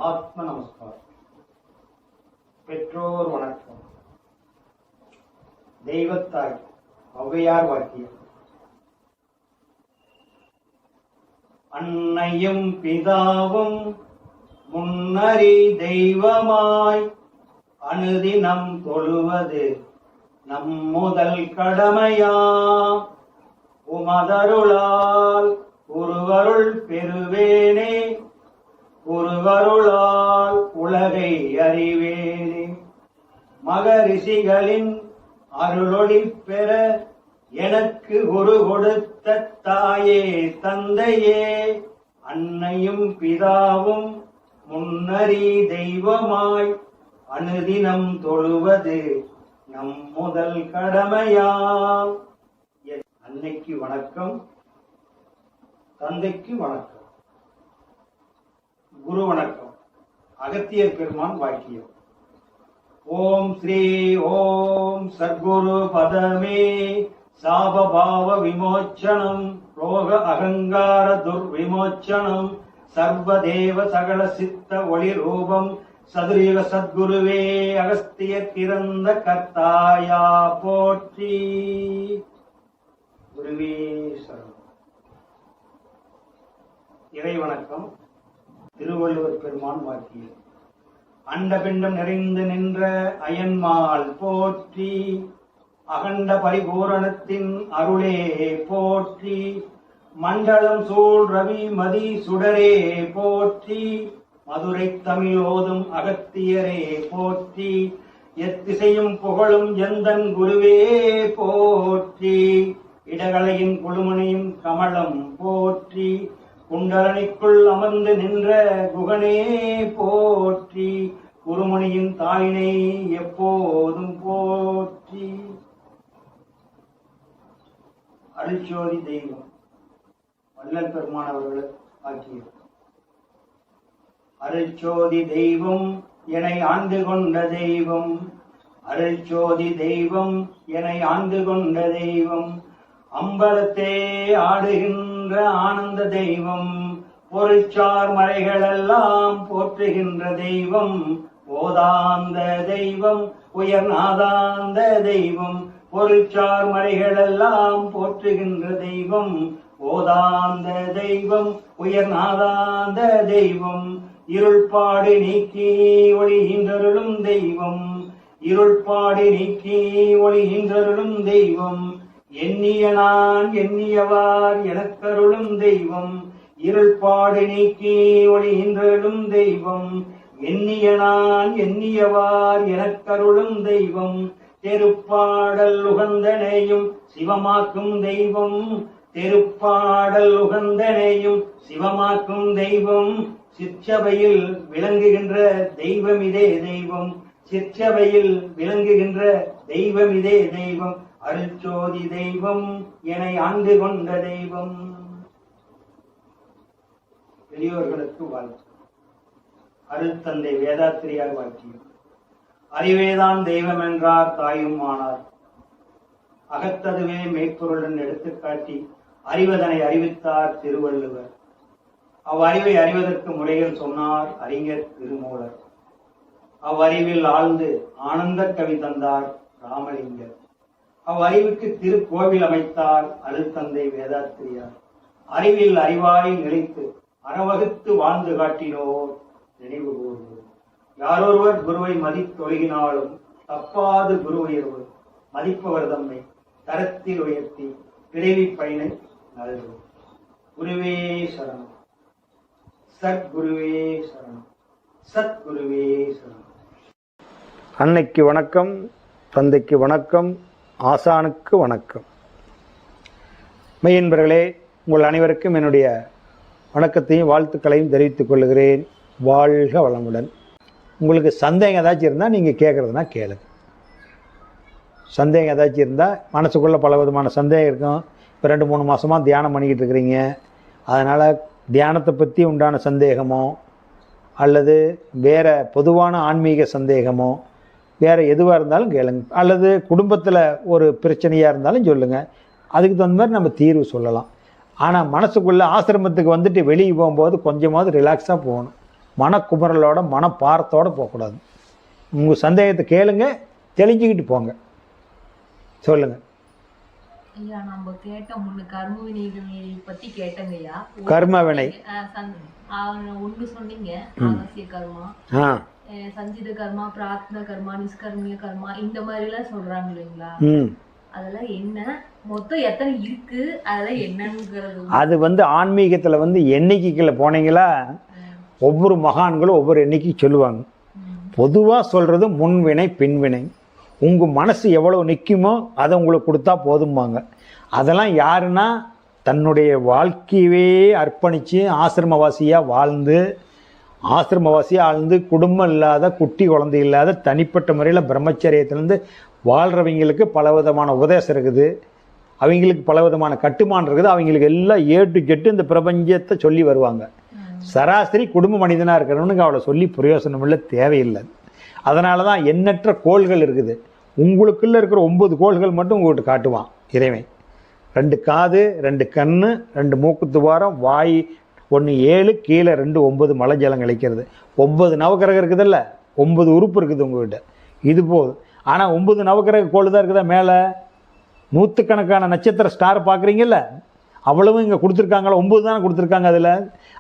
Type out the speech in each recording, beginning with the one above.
ஆத்ம நமஸ்காரம். பெற்றோர் வணக்கம். தெய்வத்தாய் ஔவையார் வாக்கியம். அன்னையும் பிதாவும் முன்னறி தெய்வமாய் அனுதினம் தொழுவது நம் முதல் கடமையாம். உமதருளால் குருவருள் பெறுவேனே, குருவருளால் உலகை அறிவேனே. மகரிஷிகளின் அருளொளி பெற எனக்கு குரு கொடுத்த தாயே தந்தையே, அன்னையும் பிதாவும் முன்னறி தெய்வமாய் அனுதினம் தொழுவது நம் முதல் கடமையாம். அன்னைக்கு வணக்கம், தந்தைக்கு வணக்கம், குரு வணக்கம். அகத்தியர் பெருமான் வாக்கியம். ஓம் ஸ்ரீ ஓம் சத்குரு பதமே சாபபாவ விமோச்சனம் ரோக அகங்கார துர்விமோச்சனம் சர்வதேவ சகல சித்த ஒளி ரூபம் சதுரீக சத்குருவே அகஸ்தியர் பிறந்த கர்த்தாயா போற்றி. குருவே சரணம். இறை வணக்கம். திருவள்ளுவர் பெருமான் வாக்கியம். அண்டபிண்டம் நிறைந்து நின்ற அயன்மால் போற்றி, அகண்ட பரிபூரணத்தின் அருளே போற்றி, மண்டலம் சூழ் ரவி மதி சுடரே போற்றி, மதுரை தமிழ் ஓதும் அகத்தியரே போற்றி, எத்திசையும் புகழும் எந்தன் குருவே போற்றி, இடகலையின் குழுமணியும் கமலம் போற்றி, குண்டலனிக்குள் அமர்ந்து நின்ற குகனே போற்றி, குருமணியின் தாயினை எப்போதும் போற்றி. அருள்சோதி தெய்வம் வள்ளல் பெருமான் அவர்கள் ஆக்கியது. அருள்சோதி தெய்வம் என்னை ஆண்டு கொண்ட தெய்வம், அருள்சோதி தெய்வம் என்னை ஆண்டு கொண்ட தெய்வம், அம்பலத்தே ஆடுகின்ற ஆனந்த தெய்வம், பொருள்சார் மறைகளெல்லாம் போற்றுகின்ற தெய்வம், போதாந்த தெய்வம் உயர்நாதாந்த தெய்வம், பொருள்சார் மறைகளெல்லாம் போற்றுகின்ற தெய்வம், போதாந்த தெய்வம் உயர்நாதாந்த தெய்வம், இருள்பாடு நீக்கி ஒளிகின்றருளும் தெய்வம், இருள்பாடு நீக்கி ஒளிகின்றருளும் தெய்வம், எண்ணிய நான் எண்ணியவார் எனக்கருளும் தெய்வம், இருள்பாடு நீக்கி ஒளிகின்றருளும் தெய்வம், எண்ணிய நான் எண்ணியவார் எனக்கருளும் தெய்வம், தெருப்பாடல் உகந்தனையும் சிவமாக்கும் தெய்வம், தெருப்பாடல் உகந்தனையும் சிவமாக்கும் தெய்வம், சிற்சபையில் விளங்குகின்ற தெய்வம் இதே தெய்வம், சிற்சபையில் விளங்குகின்ற தெய்வம் இதே தெய்வம், அருள்சோதி தெய்வம் என்னை ஆண்டு கொண்ட தெய்வம். பெரியோர்களுக்கு வாழ்த்து. அருள் தந்தை வேதாத்திரியார் வாக்கியம். அறிவேதான் தெய்வம் என்றார் தாயும் ஆனார், அகத்ததுவே மெய்ப்பொருளுடன் எடுத்துக்காட்டி அறிவதனை அறிவித்தார் திருவள்ளுவர். அவ்வறிவை அறிவதற்கு முறையில் சொன்னார் அறிஞர் திருமூலர். அவ்வறிவில் ஆழ்ந்து ஆனந்த கவி தந்தார் ராமலிங்கர். அவ்வறிவுக்கு திருக்கோவில் அமைத்தார் அருள் தந்தை வேதாத்திரியார். அறிவில் அறிவாய் நிலைத்து அறவகுத்து வாழ்ந்து காட்டினோர் நினைவு கூறுவோர். யாரொருவர் குருவை மதித்தொழுகினாலும் தப்பாது குரு உயர்வு மதிப்பவர் தம்மை தரத்தில் உயர்த்தி பிறவி பயனை நல்கும். குருவே சரணம், சத்குருவே சரணம், சத்குருவே சரணம். அன்னைக்கு வணக்கம், தந்தைக்கு வணக்கம், ஆசானுக்கு வணக்கம். மெய்யன்பர்களே, உங்கள் அனைவருக்கும் என்னுடைய வணக்கத்தையும் வாழ்த்துக்களையும் தெரிவித்துக் கொள்கிறேன். வாழ்க வளமுடன். உங்களுக்கு சந்தேகம் ஏதாச்சும் இருந்தால் நீங்கள் கேட்குறதுனா கேளுங்க. சந்தேகம் ஏதாச்சும் இருந்தால், மனசுக்குள்ளே பல விதமான சந்தேகம் இருக்கும். இப்போ 2-3 மாதமாக தியானம் பண்ணிக்கிட்டு இருக்கிறீங்க, அதனால் தியானத்தை பற்றி உண்டான சந்தேகமோ அல்லது வேறு பொதுவான ஆன்மீக சந்தேகமோ வேறு எதுவாக இருந்தாலும் கேளுங்க. அல்லது குடும்பத்தில் ஒரு பிரச்சனையாக இருந்தாலும் சொல்லுங்கள். அதுக்கு தகுந்த மாதிரி நம்ம தீர்வு சொல்லலாம். ஆனால் மனசுக்குள்ளே ஆசிரமத்துக்கு வந்துட்டு வெளியே போகும்போது கொஞ்சமாவது ரிலாக்ஸாக போகணும். மனக்குமரலோட மனப்பாரத்தோடு போகக்கூடாது. உங்கள் சந்தேகத்தை கேளுங்க, தெளிஞ்சுக்கிட்டு போங்க. சொல்லுங்கள் ஐயா. நம்ம கேட்ட முன்ன கர்ம வினைகள் பத்தி கேட்டங்கய்யா. கர்ம வினை ஒன்று சொன்னீங்க, ஆகாசிய கர்மா, சஞ்சித கர்மா, பிரார்த்தன கர்மா, நிஷ்கர்மிய கர்மா, இந்த மாதிரி எல்லாம் சொல்றாங்க இல்லைங்களா? அதெல்லாம் என்ன, மொத்தம் எத்தனை இருக்கு, அதெல்லாம் என்னங்கிறது? அது ஆன்மீகத்தில் எண்ணிக்கைக்குள்ள போனீங்களா, ஒவ்வொரு மகான்களும் ஒவ்வொரு எண்ணிக்கை சொல்லுவாங்க. பொதுவாக சொல்கிறது முன்வினை பின்வினை. உங்கள் மனசு எவ்வளோ நிற்குமோ அதை உங்களுக்கு கொடுத்தா போதும்பாங்க. அதெல்லாம் யாருன்னா தன்னுடைய வாழ்க்கையவே அர்ப்பணித்து ஆசிரமவாசியாக வாழ்ந்து குடும்பம் இல்லாத, குட்டி குழந்தை இல்லாத, தனிப்பட்ட முறையில் பிரம்மச்சரியத்திலேருந்து வாழ்கிறவங்களுக்கு பலவிதமான உபதேசம் இருக்குது, அவங்களுக்கு பலவிதமான கட்டுமானம் இருக்குது. அவங்களுக்கு எல்லாம் ஏட்டு ஜெட்டு இந்த பிரபஞ்சத்தை சொல்லி வருவாங்க. சராசரி குடும்ப மனிதனாக இருக்கிறவனுக்கு அவளை சொல்லி பிரயோசனம் இல்லை, தேவையில்லை. அதனால தான் எண்ணற்ற கோள்கள் இருக்குது. உங்களுக்குள்ளே இருக்கிற 9 கோள்கள் மட்டும் உங்கள்கிட்ட காட்டுவான் இறைவன். 2 காது, 2 கண், 2 மூக்கு துவாரம், வாய் 1 7, கீழே 2 9 மலை ஜலம் கழிக்கிறது. 9 நவக்கிரகம் இருக்குதுல்ல, 9 உறுப்பு இருக்குது உங்கள்கிட்ட. இது போதும். ஆனால் 9 நவக்கிரக கோள் தான் இருக்குதா? மேலே நூற்றுக்கணக்கான நட்சத்திர ஸ்டார் பார்க்குறீங்கல்ல, அவ்வளவும் இங்கே கொடுத்துருக்காங்களா? 9 தானே கொடுத்துருக்காங்க அதில்.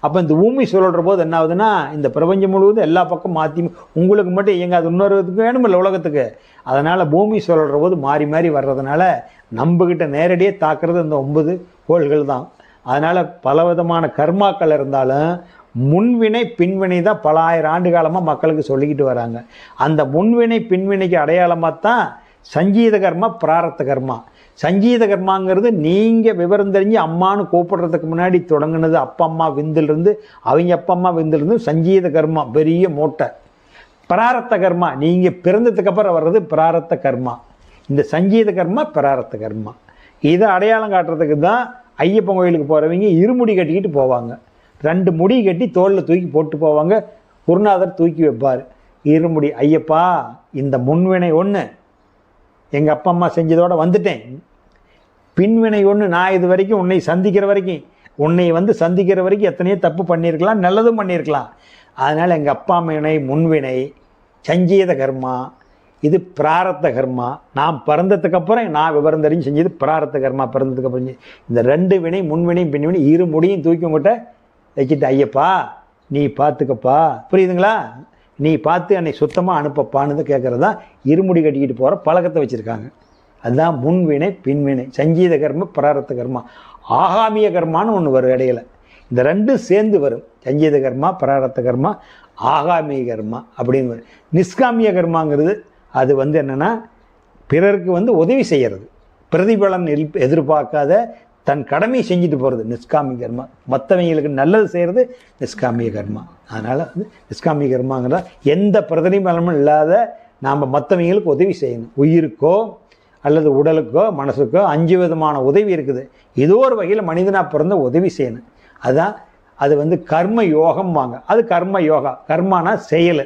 அப்போ இந்த பூமி சொல்கிற போது என்ன ஆகுதுன்னா, இந்த பிரபஞ்சம் முழுவதும் எல்லா பக்கம் மாற்றி உங்களுக்கு மட்டும் இயங்காது, இன்னொருத்துக்கு வேணுமில்ல உலகத்துக்கு. அதனால் பூமி சொல்கிற போது மாறி மாறி வர்றதுனால நம்மக்கிட்ட நேரடியாக தாக்குறது இந்த 9 கோள்கள் தான். அதனால் பலவிதமான கர்மாக்கள் இருந்தாலும் முன்வினை பின்வினை தான் பல ஆயிரம் ஆண்டு காலமாக மக்களுக்கு சொல்லிக்கிட்டு வராங்க. அந்த முன்வினை பின்வினைக்கு அடையாளமாக தான் சஞ்சீத கர்மா, பிராரத்த கர்மா. சஞ்சீத கர்மாங்கிறது நீங்கள் விவரம் தெரிஞ்சு அம்மானு கூப்பிடுறதுக்கு முன்னாடி தொடங்கினது. அப்பா அம்மா விந்திலிருந்து, அவங்க அப்பா அம்மா விந்திலிருந்து சஞ்சீத கர்மா பெரிய மூட்டை. பிராரத்த கர்மா நீங்கள் பிறந்ததுக்கு அப்புறம் வர்றது பிராரத்த கர்மா. இந்த சஞ்சீத கர்மா, பிராரத்த கர்மா, இதை அடையாளம் காட்டுறதுக்கு தான் ஐயப்பன் கோயிலுக்கு போகிறவங்க இருமுடி கட்டிக்கிட்டு போவாங்க. 2 முடி கட்டி தோளில் தூக்கி போட்டு போவாங்க. குருநாதர் தூக்கி வைப்பார் இருமுடி. ஐயப்பா, இந்த முன்வினை ஒன்று எங்கள் அப்பா அம்மா செஞ்சதோடு வந்துட்டேன், பின்வினை ஒன்று நான் இது வரைக்கும் உன்னை சந்திக்கிற வரைக்கும் எத்தனையோ தப்பு பண்ணியிருக்கலாம், நல்லதும் பண்ணியிருக்கலாம். அதனால் எங்கள் அப்பா அம்மையினை முன்வினை சஞ்சீத கர்மா, இது பிராரத்த கர்மா. நான் பிறந்ததுக்கப்புறம் நான் விவரம் தெரிஞ்சு செஞ்சது பிராரத்த கர்மா. பிறந்ததுக்கப்புறம் இந்த 2 வினை, முன்வினை பின்வினை, இருமுடியும் தூக்கி உங்கள்கிட்ட வச்சுட்டு, ஐயப்பா நீ பார்த்துக்கப்பா, புரியுதுங்களா, நீ பார்த்து என்னை சுத்தமாக அனுப்பப்பான்னு கேட்குறது தான் இருமுடி கட்டிக்கிட்டு போகிற பழக்கத்தை வச்சுருக்காங்க. அதுதான் முன்வினை பின்வினை, சஞ்சீத கர்ம, பிராரத்த கர்மா. ஆகாமிய கர்மான்னு ஒன்று வரும் இடையில. இந்த 2 சேர்ந்து வரும். சஞ்சீத கர்மா, பிராரத்த கர்மா, ஆகாமிய கர்மா அப்படின்னு வரும். நிஷ்காமிய கர்மாங்கிறது அது என்னென்னா பிறருக்கு உதவி செய்கிறது, பிரதிபலன் எதிர்பார்க்காத தன் கடமையை செஞ்சுட்டு போகிறது நிஷ்காமிய கர்மா. மற்றவங்களுக்கு நல்லது செய்கிறது நிஷ்காமிய கர்மா. அதனால் நிஷ்காமிய கர்மாங்கிறதா எந்த பிரதிபலனும் இல்லாத நாம் மற்றவங்களுக்கு உதவி செய்யணும். உயிருக்கோ அல்லது உடலுக்கோ மனசுக்கோ 5 விதமான உதவி இருக்குது. ஏதோ ஒரு வகையில் மனிதனாக பிறந்த உதவி செய்யணும். அதுதான் அது கர்ம யோகம் வாங்க. அது கர்ம யோகா. கர்மானா செயல்,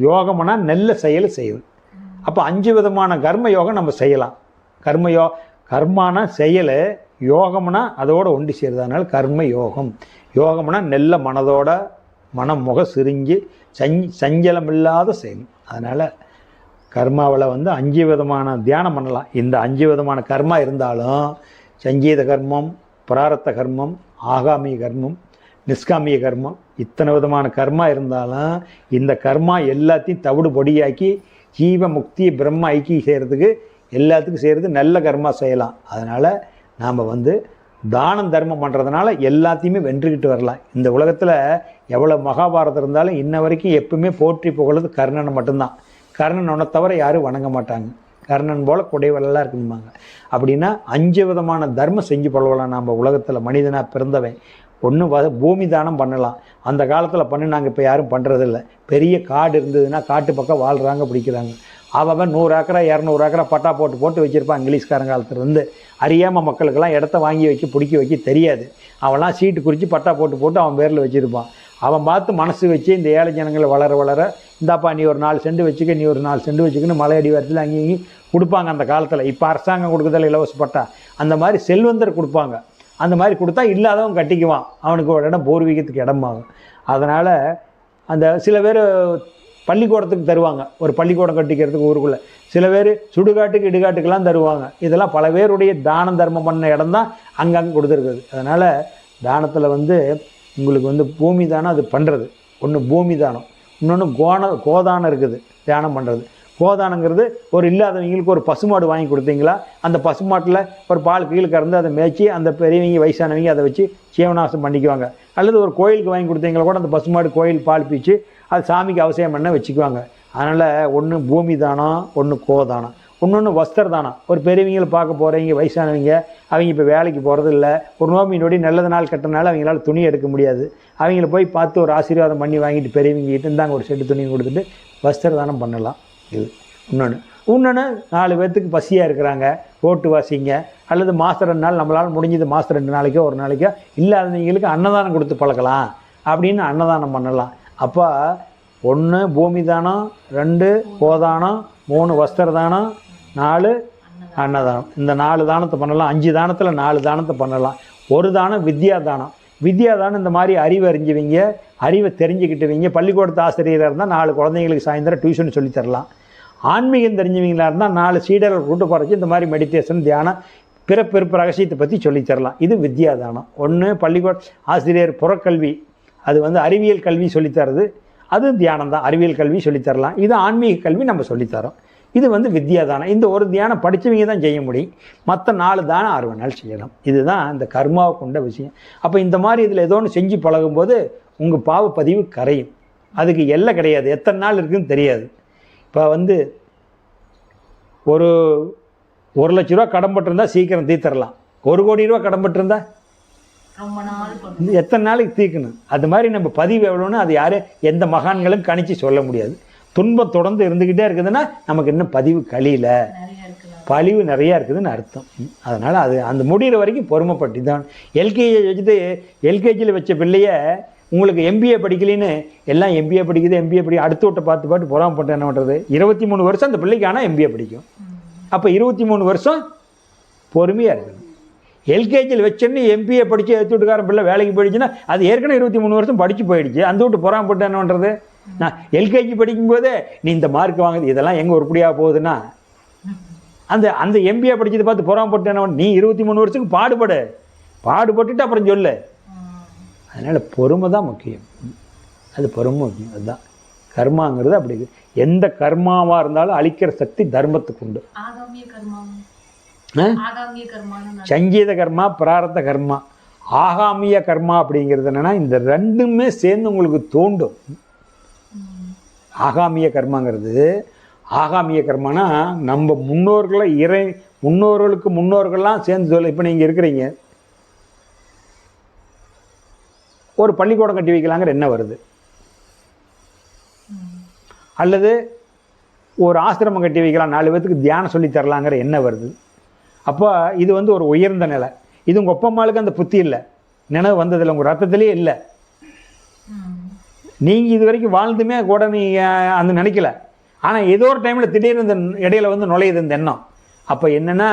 யோகம்னா நல்ல செயல் செய்யுது. அப்போ 5 விதமான கர்ம யோகம் நம்ம செய்யலாம். கர்மானா செயல், யோகம்னா அதோடு ஒண்டி சேருது. அதனால் கர்ம யோகம். யோகம்னா நல்ல மனதோட மனம் முக சிரிஞ்சு சஞ்சலம் இல்லாத செயல். அதனால் கர்மாவில் 5 விதமான தியானம் பண்ணலாம். இந்த 5 விதமான கர்மா இருந்தாலும் சஞ்சீத கர்மம், பிராரத்த கர்மம், ஆகாமிய கர்மம், நிஷ்காமிய கர்மம், இத்தனை விதமான கர்மா இருந்தாலும் இந்த கர்மா எல்லாத்தையும் தவிடு பொடியாக்கி ஜீவ முக்தி பிரம்ம ஐக்கியம் செய்கிறதுக்கு எல்லாத்துக்கும் செய்கிறது நல்ல கர்மா செய்யலாம். அதனால் நாம் தானம் தர்மம் பண்ணுறதுனால எல்லாத்தையுமே வென்றுக்கிட்டு வரலாம். இந்த உலகத்தில் எவ்வளோ மகாபாரதம் இருந்தாலும் இன்ன வரைக்கும் எப்பவுமே போற்றி புகழ்றது கர்ணனை மட்டும்தான். கர்ணன் ஒன்றை தவிர யாரும் வணங்க மாட்டாங்க. கர்ணன் போல் குடைவெல்லாம் இருக்குமாங்க. அப்படின்னா 5 விதமான தர்மம் செஞ்சு பழகலாம். நம்ம உலகத்தில் மனிதனாக பிறந்தவன் ஒன்று பூமி தானம் பண்ணலாம். அந்த காலத்தில் நாங்கள் இப்போ யாரும் பண்ணுறதில்ல. பெரிய காடு இருந்ததுன்னா காட்டு பக்கம் வாழ்கிறாங்க, பிடிக்கிறாங்க. அவன் 100 ஏக்கரா 200 ஏக்கரா பட்டா போட்டு வச்சுருப்பான். இங்கிலீஷ்காரன் காலத்துலேருந்து அறியாமல் மக்களுக்கெல்லாம் இடத்த வாங்கி வச்சு பிடிக்க வைக்க தெரியாது. அவன்லாம் சீட்டு குறித்து பட்டா போட்டு அவன் பேரில் வச்சுருப்பான். அவன் பார்த்து மனசு வச்சு இந்த ஏழை ஜனங்களை வளர இந்தாப்பா நீ ஒரு 4 சென்ட் வச்சுக்க, நீ ஒரு 4 சென்ட் வச்சுக்கன்னு மலை அடிவாரத்தில் அங்கேயும் கொடுப்பாங்க அந்த காலத்தில். இப்போ அரசாங்கம் கொடுக்குறதில்ல இலவச பட்டா. அந்த மாதிரி செல்வந்தர் கொடுப்பாங்க. அந்த மாதிரி கொடுத்தா இல்லாதவன் கட்டிக்குவான். அவனுக்கு ஒரு இடம் பூர்வீகத்துக்கு இடமாகும். அதனால் அந்த சில பேர் பள்ளிக்கூடத்துக்கு தருவாங்க, ஒரு பள்ளிக்கூடம் கட்டிக்கிறதுக்கு ஊருக்குள்ளே. சில பேர் சுடுகாட்டுக்கு இடுகாட்டுக்கெல்லாம் தருவாங்க. இதெல்லாம் பல பேருடைய தானம் தர்மம் பண்ண இடம் தான் அங்கங்கே கொடுத்துருக்குது. அதனால் தானத்தில் வந்து உங்களுக்கு வந்து பூமி தானம் அது பண்ணுறது ஒன்று, பூமி தானம். இன்னொன்று கோதானம் இருக்குது, தியானம் பண்ணுறது. கோதானங்கிறது ஒரு இல்லாதவங்களுக்கு ஒரு பசுமாடு வாங்கி கொடுத்தீங்களா, அந்த பசுமாட்டில் ஒரு பால் கீழே கறந்து அதை மேய்ச்சி அந்த பெரியவங்க வயசானவங்க அதை வச்சு ஜீவனாசம் பண்ணிக்குவாங்க. அல்லது ஒரு கோயிலுக்கு வாங்கி கொடுத்தீங்களா கூட அந்த பசுமாடு கோயில் பால் பீச்சு அது சாமிக்கு அவசியம் பண்ண வச்சுக்குவாங்க. அதனால் ஒன்று பூமி தானம், ஒன்று கோதானம். இன்னொன்று வஸ்திர தானம். ஒரு பெரியவங்களை பார்க்க போகிறவங்க வயசானவங்க, அவங்க இப்போ வேலைக்கு போகிறது இல்லை, ஒரு நோம்பி நொடி நல்லது நாள் கட்டினால அவங்களால துணி எடுக்க முடியாது. அவங்கள போய் பார்த்து ஒரு ஆசீர்வாதம் பண்ணி வாங்கிட்டு பெரியவங்க கிட்ட இருந்தாங்க ஒரு செட்டு துணி கொடுத்துட்டு வஸ்திர தானம் பண்ணலாம். இது இன்னொன்று 4 பேர்த்துக்கு பசியாக இருக்கிறாங்க, ஓட்டு வாசிங்க, அல்லது மாதம் 2 நாள் நம்மளால் முடிஞ்சது மாதம் 2 நாளைக்கோ ஒரு நாளைக்கோ இல்லாதவங்களுக்கு அன்னதானம் கொடுத்து பழக்கலாம் அப்படின்னு அன்னதானம் பண்ணலாம். அப்போ 1 பூமி தானம், 2 கோதானம், 3 வஸ்திர தானம், 4 அன்னதானம். இந்த 4 தானத்தை பண்ணலாம். 5 தானத்தில் 4 தானத்தை பண்ணலாம். ஒரு தானம் வித்யா தானம். வித்யா தானம் இந்த மாதிரி அறிவு அறிஞ்சுவீங்க, அறிவை தெரிஞ்சுக்கிட்டுவீங்க. பள்ளிக்கூடத்து ஆசிரியராக இருந்தால் 4 குழந்தைங்களுக்கு சாயந்தரம் டியூஷன் சொல்லித்தரலாம். ஆன்மீகம் தெரிஞ்சவங்களா இருந்தால் 4 சீடர்கள் கூட்டு குறைச்சி இந்த மாதிரி மெடிடேஷன், தியானம், பிறப்பு ரகசியத்தை பற்றி சொல்லித்தரலாம். இது வித்யா தானம். 1 பள்ளிக்கூட ஆசிரியர் புறக்கல்வி, அது வந்து அறிவியல் கல்வி சொல்லித்தரது, அது தியானம் தான். அறிவியல் கல்வி சொல்லித்தரலாம். இது ஆன்மீக கல்வி நம்ம சொல்லித்தரோம். இது வந்து வித்யா தானம். இந்த ஒரு தியானம் படித்தவங்க தான் செய்ய முடியும். மற்ற 4 தானம் 6 நாள் செய்யலாம். இதுதான் இந்த கர்மாவை கொண்ட விஷயம். அப்போ இந்த மாதிரி இதில் ஏதோ ஒன்று செஞ்சு பழகும்போது உங்கள் பாவ பதிவு கரையும். அதுக்கு எல்லை கிடையாது, எத்தனை நாள் இருக்குதுன்னு தெரியாது. இப்போ வந்து ஒரு 1 லட்ச ரூபா கடன்பட்டிருந்தா சீக்கிரம் தீர்த்தரலாம். 1 கோடி ரூபா கடன்பட்டிருந்தா எத்தனை நாளைக்கு தீர்க்கணும்? அது மாதிரி நம்ம பதிவு எவ்வளோன்னு அது யாரும் எந்த மகான்களும் கணிச்சு சொல்ல முடியாது. துன்பம் தொடர்ந்து இருந்துக்கிட்டே இருக்குதுன்னா நமக்கு இன்னும் பதிவு கழியல, பழிவு நிறையா இருக்குதுன்னு அர்த்தம். அதனால் அது அந்த முடிகிற வரைக்கும் பொறுமைப்பட்டு தான். எல்கேஜி வச்சுட்டு எல்கேஜியில் வச்ச பிள்ளைய உங்களுக்கு எம்பிஏ படிக்கலின்னு எல்லாம் எம்பிஏ படிக்குது அடுத்த விட்ட பார்த்து பொறாமப்பட்டு என்ன பண்ணுறது? 23 வருஷம் அந்த பிள்ளைக்கு ஆனால் எம்பிஏ படிக்கும். அப்போ 23 வருஷம் பொறுமையாக இருக்கணும். எல்கேஜியில் வச்சோன்னு எம்பிஏ படித்து எடுத்து விட்டுக்காரன் பிள்ளை வேலைக்கு போயிடுச்சுன்னா அது ஏற்கனவே 23 வருஷம் படித்து போயிடுச்சு. அந்த விட்டு பொறாமப்பட்டு என்ன பண்ணுறது? நான் எல்கேஜி படிக்கும்போதே நீ இந்த மார்க் வாங்குது, இதெல்லாம் எங்கே உருப்படியாக போகுதுன்னா அந்த எம்பிஏ படித்ததை பார்த்து பொறாமப்பட்டு என்ன, நீ 23 வருஷத்துக்கு பாடுபட்டுட்டு அப்புறம் சொல்லு. அதனால் பொறுமை தான் முக்கியம். அது பொறுமை முக்கியம். அதுதான் கர்மாங்கிறது. அப்படி எந்த கர்மாவாக இருந்தாலும் அழிக்கிற சக்தி தர்மத்துக்கு உண்டு. சங்கீத கர்மா, பிராரத்த கர்மா, ஆகாமிய கர்மா அப்படிங்கிறது என்னென்னா இந்த ரெண்டுமே சேர்ந்து உங்களுக்கு தோண்டும். ஆகாமிய கர்மானா நம்ம முன்னோர்கள்லாம் சேர்ந்து சொல்ல. இப்போ நீங்கள் இருக்கிறீங்க, ஒரு பள்ளிக்கூடம் கட்டி வைக்கலாங்கிற என்ன வருது, அல்லது ஒரு ஆசிரமம் கட்டி வைக்கலாம், 4 பேத்துக்கு தியானம் சொல்லி தரலாங்கிற என்ன வருது. அப்போ இது வந்து ஒரு உயர்ந்த நிலை. இது உங்கள் அப்பா அம்மாவுக்கு அந்த புத்தி இல்லை, நினைவு வந்ததில்லை, உங்கள் ரத்தத்திலே இல்லை. நீங்கள் இது வரைக்கும் வாழ்ந்துமே கூட நீங்கள் அந்த நினைக்கல. ஆனால் ஏதோ ஒரு டைமில் திடீர்னு இந்த இடையில வந்து நுழையுது இந்த எண்ணம். அப்போ என்னென்னா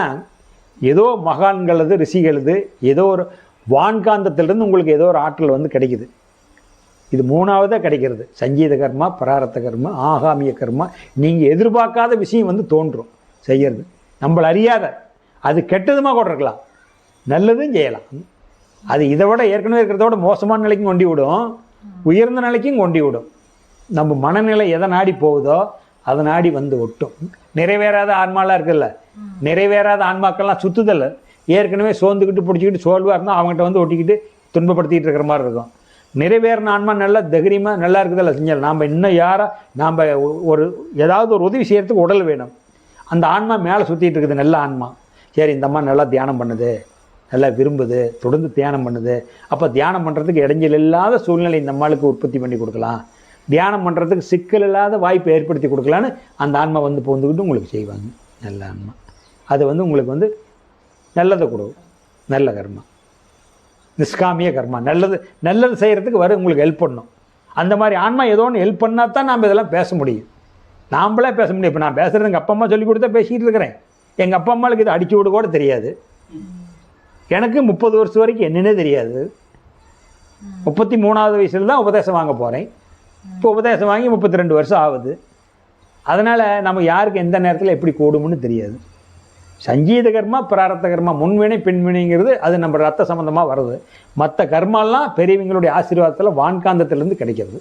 ஏதோ மகான்களது ரிஷிகளது ஏதோ ஒரு வான்காந்தத்திலிருந்து உங்களுக்கு ஏதோ ஒரு ஆற்றல் வந்து கிடைக்குது. இது 3ஆவதாக கிடைக்கிறது. சங்கீத கர்மா, பிராரத்த கர்மா, ஆகாமிய கர்மா. நீங்கள் எதிர்பார்க்காத விஷயம் வந்து தோன்றும் செய்யறது, நம்மளை அறியாத. அது கெட்டதுமாக கூட இருக்கலாம், நல்லதும் செய்யலாம். அது இதை விட ஏற்கனவே இருக்கிறதோட மோசமான நிலைக்கும் கொண்டு விடும், உயர்ந்த நிலைக்கும் கொண்டு விடும். நம்ம மனநிலை எதை நாடி போகுதோ அதை நாடி வந்து ஒட்டும். நிறைவேறாத ஆன்மாலாம் இருக்குல்ல, நிறைவேறாத ஆன்மாக்கள்லாம் சுற்றுதல் ஏற்கனவே சோர்ந்துக்கிட்டு பிடிச்சிக்கிட்டு சோல்வாக இருந்தால் அவங்ககிட்ட வந்து ஒட்டிக்கிட்டு துன்பப்படுத்திக்கிட்டு இருக்கிற மாதிரி இருக்கும். நிறைவேறின ஆன்மா நல்லா தைரியமாக நல்லா இருக்குதில்ல செஞ்சால் நாம் இன்னும் நாம் ஒரு ஏதாவது ஒரு உதவி செய்கிறதுக்கு உடல் வேணும். அந்த ஆன்மா மேலே சுற்றிட்டு இருக்குது, நல்ல ஆன்மா. சரி, இந்த அம்மா நல்லா தியானம் பண்ணுது, நல்லா விரும்புது, தொடர்ந்து தியானம் பண்ணுது. அப்போ தியானம் பண்ணுறதுக்கு இடைஞ்சல் இல்லாத சூழ்நிலை இந்த அம்மாளுக்கு உற்பத்தி பண்ணி கொடுக்கலாம், தியானம் பண்ணுறதுக்கு சிக்கல் இல்லாத வாய்ப்பை ஏற்படுத்தி கொடுக்கலான்னு அந்த ஆன்மா வந்து புகுந்துக்கிட்டு உங்களுக்கு செய்வாங்க. நல்ல ஆன்மா அது வந்து உங்களுக்கு வந்து நல்லதை கொடுக்கும். நல்ல கர்மா, நிஷ்காமிய கர்மா, நல்லது செய்கிறதுக்கு வர உங்களுக்கு ஹெல்ப் பண்ணணும். அந்த மாதிரி ஆன்மா ஏதோ ஒன்று ஹெல்ப் பண்ணால் தான் நாம் இதெல்லாம் பேச முடியும். நாம்ளே பேச முடியும். இப்போ நான் பேசுகிறது எங்கள் அப்பா அம்மா சொல்லி கொடுத்தா பேசிகிட்டு இருக்கிறேன். எங்கள் அப்பா அம்மாவுக்கு இது அடிச்சு விட கூட தெரியாது. எனக்கு 30 வருஷம் வரைக்கும் என்னன்னே தெரியாது. 33ஆவது வயசில் தான் உபதேசம் வாங்க போகிறேன். இப்போ உபதேசம் வாங்கி 32 வருஷம் ஆகுது. அதனால் நம்ம யாருக்கு எந்த நேரத்தில் எப்படி கூடும்னு தெரியாது. சஞ்சீத கர்மா, பிராரத்த கர்மா, முன்வினை பின்வினைங்கிறது அது நம்ம ரத்த சம்மந்தமாக வருது. மற்ற கர்மாலாம் பெரியவங்களுடைய ஆசீர்வாதத்தில் வான்காந்தத்திலேருந்து கிடைக்கிறது.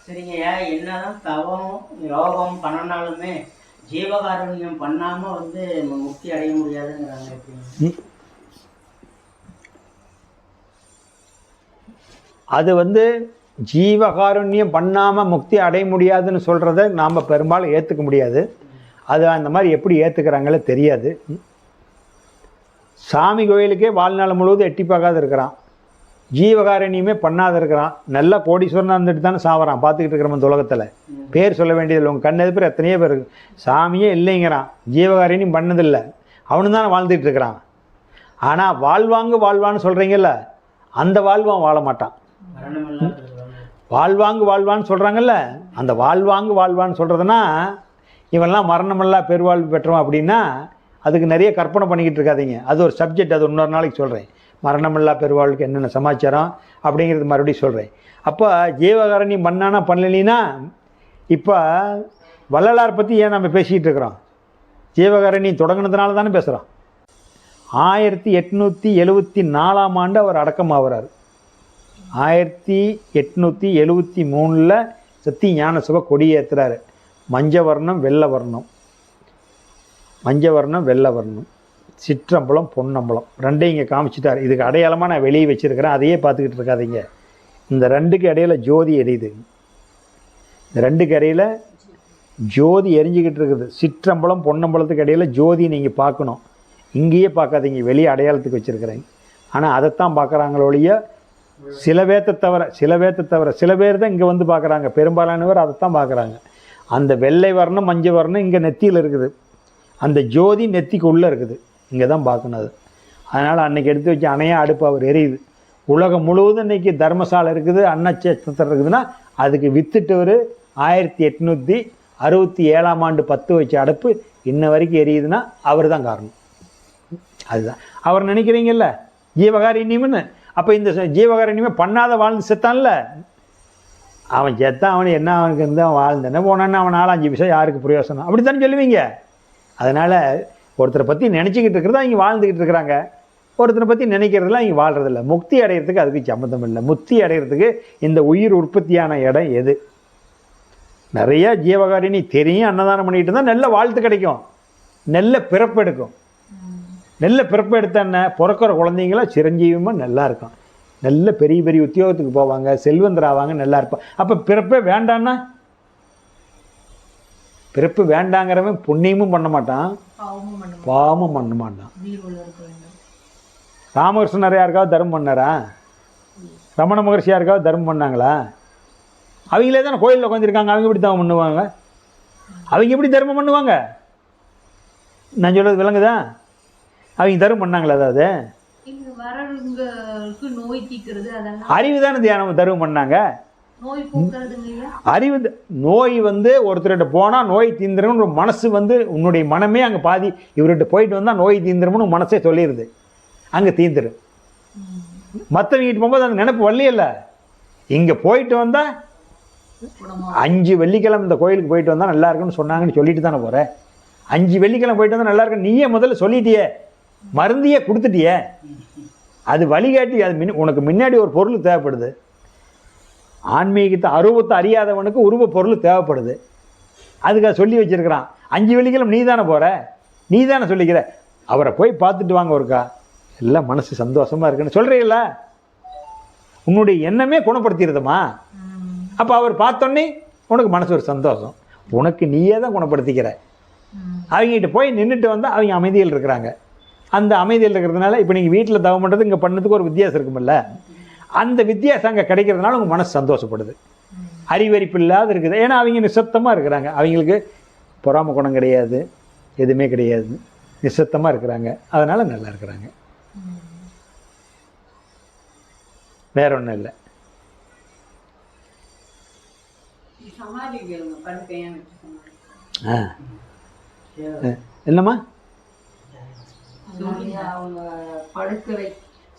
சரிங்க, என்னதான் தவம் யோகம் பண்ணனாலுமே ஜீவகாருண்யம் பண்ணாமல் வந்து முக்தி அடைய முடியாதுங்கிறாங்க. எப்படி? அது வந்து ஜீவகாருண்யம் பண்ணாமல் முக்தி அடைய முடியாதுன்னு சொல்கிறத நாம் பெரும்பாலும் ஏற்றுக்க முடியாது. அது அந்த மாதிரி எப்படி ஏற்றுக்கிறாங்களே தெரியாது. சாமி கோயிலுக்கே வாழ்நாள் முழுவதும் எட்டி பார்க்காத இருக்கிறான், ஜீவகாருண்யமே பண்ணாத இருக்கிறான், நல்ல கோடீஸ்வரனாக இருந்துட்டு தானே சாவறான். பார்த்துக்கிட்டு இருக்கிற இந்த உலகத்தில் பேர் சொல்ல வேண்டியதில்லை. உங்கள் கண்ணு எதிர்ப்பு எத்தனையோ பேர் இருக்கு, சாமியே இல்லைங்கிறான், ஜீவகாருண்யம் பண்ணதில்லை, அவனு தானே வாழ்ந்துட்டு இருக்கிறான். ஆனால் வாழ்வான்னு சொல்கிறீங்கல்ல, அந்த வாழ்வான் வாழ மாட்டான். வாழ்வான்னு சொல்கிறாங்கல்ல, அந்த வாழ்வான்னு சொல்கிறதுனா இவெல்லாம் மரணமில்லா பெருவாழ்வு பெற்றோம் அப்படின்னா அதுக்கு நிறைய கற்பனை பண்ணிக்கிட்டு இருக்காதீங்க. அது ஒரு சப்ஜெக்ட், அது இன்னொரு நாளைக்கு சொல்கிறேன். மரணமில்லா பெருவாழ்வுக்கு என்னென்ன சமாச்சாரம் அப்படிங்கிறது மறுபடியும் சொல்கிறேன். அப்போ ஜீவகாருண்யம் பண்ணானா பண்ணலினா, இப்போ வள்ளலார் பற்றி ஏன் நம்ம பேசிக்கிட்டு இருக்கிறோம்? ஜீவகாருண்யம் தொடங்கினதுனால தானே பேசுகிறோம். 1874ஆம் ஆண்டு அவர் அடக்கமாகிறார். 1873 சத்திய ஞான சிவ கொடியேற்றுறாரு. மஞ்சள் வர்ணம் வெள்ளை வர்ணம், சிற்றம்பலம் பொன்னம்பலம் ரெண்டையும் இங்கே காமிச்சிட்டார். இதுக்கு அடையாளமாக நான் வெளியே வச்சுருக்கிறேன், அதையே பார்த்துக்கிட்டு இருக்காதீங்க. இந்த ரெண்டுக்கு இடையில் ஜோதி எரியுது, இந்த ரெண்டுக்கு இடையில் ஜோதி எரிஞ்சிக்கிட்டு இருக்குது. சிற்றம்பலம் பொன்னம்பலத்துக்கு இடையில் ஜோதி நீங்கள் பார்க்கணும், இங்கேயே பார்க்காதீங்க, வெளியே அடையாளத்துக்கு வச்சுருக்கிறேன். ஆனால் அதைத்தான் பார்க்குறாங்களோடைய சில பேர்த்தை தவிர சில பேர் தான் இங்கே வந்து பார்க்குறாங்க. பெரும்பாலானவர் அதைத்தான் பார்க்குறாங்க. அந்த வெள்ளை வர்ணம் மஞ்சள் வர்ணம் இங்கே நெத்தியில் இருக்குது, அந்த ஜோதி நெத்திக்கு உள்ளே இருக்குது, இங்கே தான் பார்க்கணும். அது அதனால் அன்றைக்கி எடுத்து வச்சு அணையா அடுப்பு அவர் எரியுது. உலகம் முழுவதும் இன்றைக்கி தர்மசாலை இருக்குது, அன்னச்சத்திரம் இருக்குதுன்னா அதுக்கு வித்துட்டவர் 1867ஆம் ஆண்டு 10 வச்ச அடுப்பு இன்ன வரைக்கும் எரியுதுன்னா அவர் தான் காரணம். அதுதான் அவர் நினைக்கிறீங்கல்ல ஜீவகாருண்யம்னு. அப்போ இந்த ஜீவகாருண்யமே பண்ணாத வாழ்ந்து செத்தான்ல, அவன் செத்தான், அவன் என்ன அவனுக்கு இருந்தால் வாழ்ந்தேன்னு போனான்னு அவன் 4-5 விஷயம் யாருக்கு பிரயோசனம் அப்படி தானே சொல்லுவீங்க. அதனால் ஒருத்தரை பற்றி நினச்சிக்கிட்டு இருக்கிறதா இங்கே வாழ்ந்துக்கிட்டு இருக்கிறாங்க, ஒருத்தரை பற்றி நினைக்கிறதுலாம் இங்கே வாழ்கிறதில்ல. முக்தி அடைகிறதுக்கு அதுக்கு சம்மந்தம் இல்லை. முக்தி அடைகிறதுக்கு இந்த உயிர் உற்பத்தியான இடம் எது? நிறைய ஜீவகாருண்யம் தெரியும், அன்னதானம் பண்ணிக்கிட்டு இருந்தால் நல்ல வாழ்த்து கிடைக்கும், நல்ல பிறப்பு எடுக்கும். நல்ல பிறப்பு எடுத்த என்ன, பிறக்கிற குழந்தைங்களாம் சிரஞ்சீவியமாக நல்லா இருக்கும், நல்ல பெரிய பெரிய உத்தியோகத்துக்கு போவாங்க, செல்வந்தர் ஆவாங்க, நல்லா இருப்பான். அப்போ பிறப்பே வேண்டான்னா, பிறப்பு வேண்டாங்கிறவன் புண்ணியமும் பண்ண மாட்டான், பாவமும் பண்ண மாட்டான். ராமகிருஷ்ணர் யாருக்காவது தர்மம் பண்ணாரா? ரமண மகர்ஷி யாருக்காவது தர்மம் பண்ணாங்களா? அவங்களே தானே கோயிலில் உட்காந்துருக்காங்க, அவங்க எப்படி தர்மம் பண்ணுவாங்க? அவங்க எப்படி தர்மம் பண்ணுவாங்க? நான் சொல்கிறது விளங்குதா? அவங்க தர்மம் பண்ணாங்களா? அதாவது அறிவு தானே தியானம் தர்மம் பண்ணாங்க. அறிவு நோய் வந்து ஒருத்தர்கிட்ட போனால் நோய் தீந்துரும்னு மனசு வந்து உன்னுடைய மனமே அங்கே பாதி, இவர்கிட்ட போயிட்டு வந்தால் நோய் தீந்துரும்னு மனசே சொல்லிடுது, அங்கே தீந்துரு. மற்றவங்கிட்ட போகும்போது அந்த நினைப்பு வரலையில்ல. இங்கே போயிட்டு வந்தால் 5 வெள்ளிக்கிழமை இந்த கோயிலுக்கு போயிட்டு வந்தால் நல்லா இருக்குன்னு சொன்னாங்கன்னு சொல்லிட்டு தானே போகிறேன். 5 வெள்ளிக்கிழமை போயிட்டு வந்தால் நல்லா இருக்குன்னு நீயே முதல்ல சொல்லிட்டியே, மருந்தியே கொடுத்துட்டியே. அது வழிகாட்டி, அது உனக்கு முன்னாடி ஒரு பொருள் தேவைப்படுது. ஆன்மீகத்தை அருவத்தை அறியாதவனுக்கு உருவ பொருள் தேவைப்படுது, அதுக்கு அதை சொல்லி வச்சிருக்கிறான். 5 வெள்ளிக்கிழமை நீ தானே போகிற, நீ தானே சொல்லிக்கிற, அவரை போய் பார்த்துட்டு வாங்க ஒருக்கா, எல்லாம் மனசு சந்தோஷமாக இருக்குன்னு சொல்கிறீங்களா? உன்னுடைய எண்ணமே குணப்படுத்திடுதுமா. அப்போ அவர் பார்த்தோன்னே உனக்கு மனசு ஒரு சந்தோஷம், உனக்கு நீயே தான் குணப்படுத்திக்கிற. அவங்ககிட்ட போய் நின்றுட்டு வந்தால் அவங்க அமைதியில் இருக்கிறாங்க. அந்த அமைதியில் இருக்கிறதுனால இப்போ நீங்கள் வீட்டில் தவம் பண்ணுறது இங்கே பண்ணதுக்கு ஒரு வித்தியாசம் இருக்குமில்ல, அந்த வித்தியாசம் அங்கே கிடைக்கிறதுனால உங்கள் மனசு சந்தோஷப்படுது, அறிவறிப்பு இல்லாத இருக்குது. ஏன்னா அவங்க நிசப்தமாக இருக்கிறாங்க, அவங்களுக்கு பொறாம குணம் கிடையாது, எதுவுமே கிடையாது, நிசப்தமாக இருக்கிறாங்க, அதனால் நல்லா இருக்கிறாங்க, வேற ஒன்றும் இல்லை. என்னம்மா அவங்க படுக்க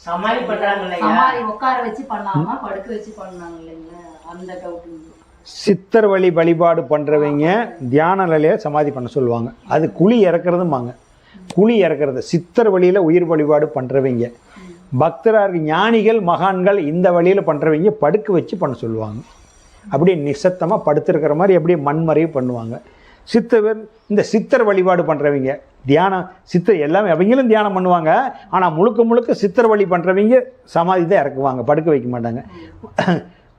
சமாளி பண்றாங்க இல்லையா? சமாளி உட்கார வச்சு பண்ணாம படுக்க வச்சு பண்ணாங்க இல்லைங்களா, அந்த டவுட். சித்தர் வழி வழிபாடு பண்ணுறவங்க தியான நிலையை சமாதி பண்ண சொல்லுவாங்க. அது குழி இறக்குறதும்பாங்க. குழி இறக்குறது சித்தர் வழியில் உயிர் வழிபாடு பண்ணுறவங்க, பக்தராக ஞானிகள் மகான்கள் இந்த வழியில் பண்ணுறவங்க படுக்க வச்சு பண்ண சொல்லுவாங்க. அப்படியே நிசத்தமாக படுத்திருக்கிற மாதிரி அப்படியே மண்மறைவு பண்ணுவாங்க. சித்தவர் இந்த சித்தர் வழிபாடு பண்ணுறவங்க தியானம் சித்தர் எல்லாமே அவங்களும் தியானம் பண்ணுவாங்க. ஆனால் முழுக்க முழுக்க சித்தர் வழி பண்ணுறவங்க சமாதி தான் இறக்குவாங்க, படுக்க வைக்க மாட்டாங்க.